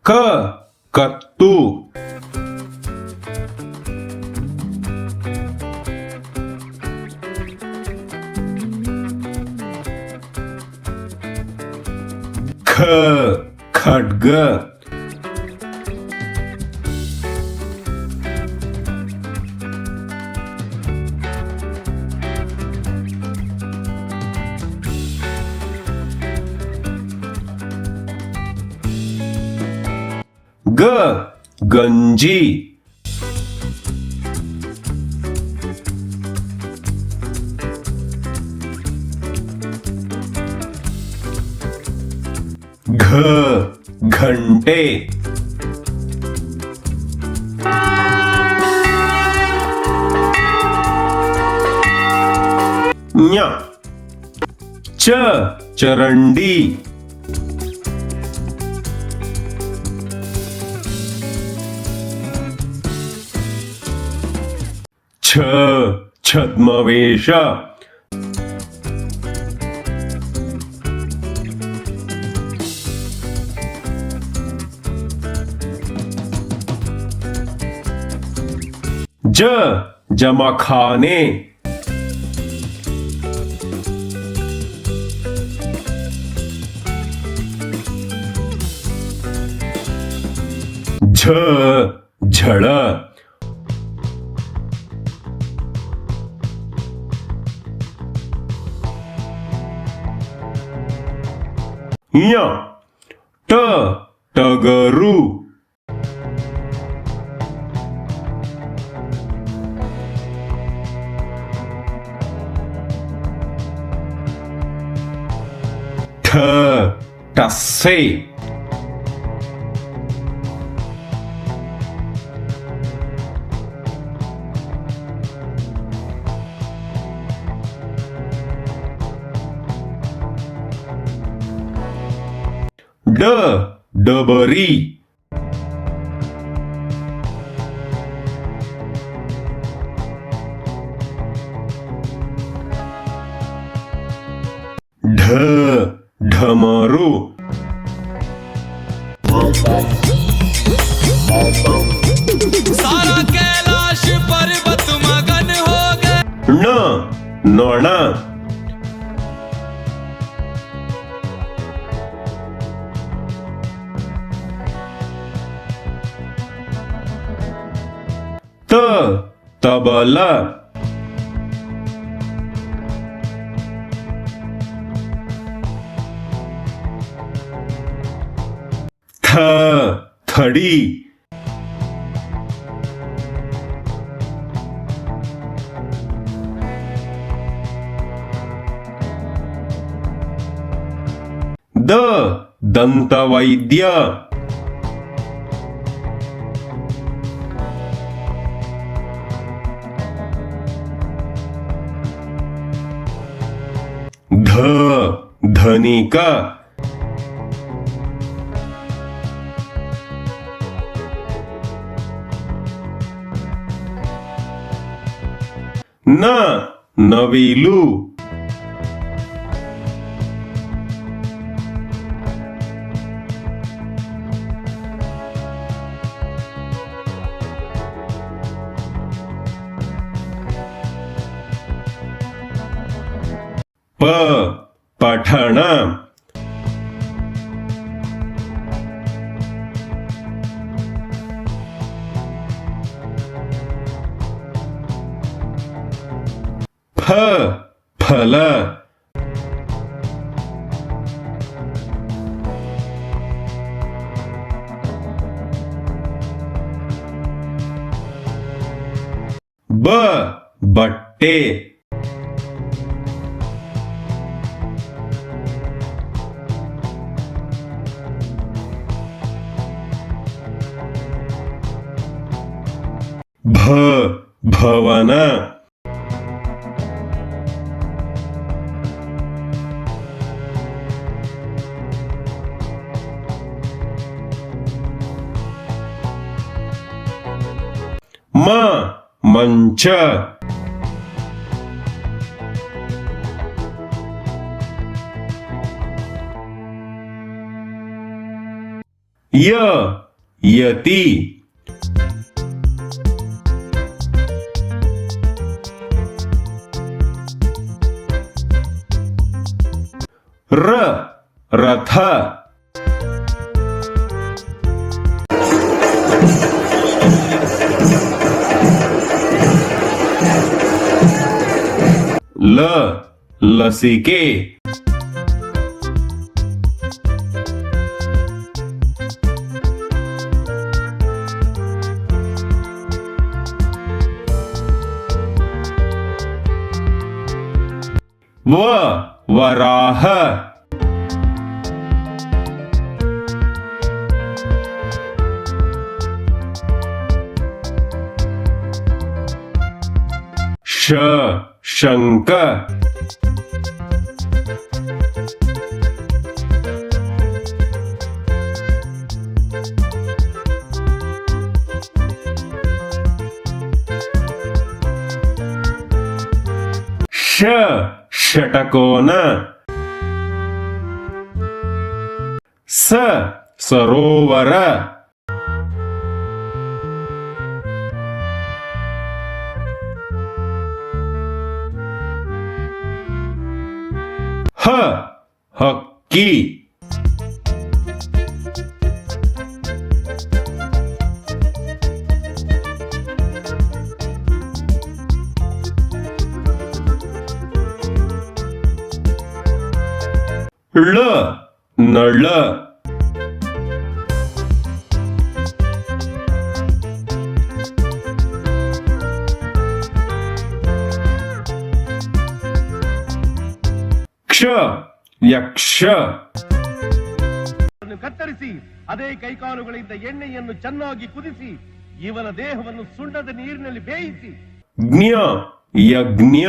क कत्तू ख खड्ग ग गंजी घ घंटे ञ च चरंडी छ छद्मवेश ज जमाखाने झ झड़ य ट टगरू ठ टस्से ड डबरी ढ ढमरू सारा कैलाश पर्वत मगन हो गए न नोणा त तबला थ थड़ी द दंतवैद्य ध धनिका न नवीलू प पठण फ फल ब बट्टे भ भवन म मंच ಯ ಯತಿ ರ ರಥ ಲ ಲಸಿಕೆ ವ ವರಾಹ ಶ ಶಂಕ ಶ ಷಟಕೋನ ಸ ಸರೋವರ ಹ ಹಕ್ಕಿ ಳ ನಳ ಕ್ಷ ಯಕ್ಷ ಕತ್ತರಿಸಿ ಅದೇ ಕೈಕಾಲುಗಳಿಂದ ಎಣ್ಣೆಯನ್ನು ಚೆನ್ನಾಗಿ ಕುದಿಸಿ ಇವನ ದೇಹವನ್ನು ಸುಣ್ಣದ ನೀರಿನಲ್ಲಿ ಬೇಯಿಸಿ ಜ್ಞ ಯಜ್ಞ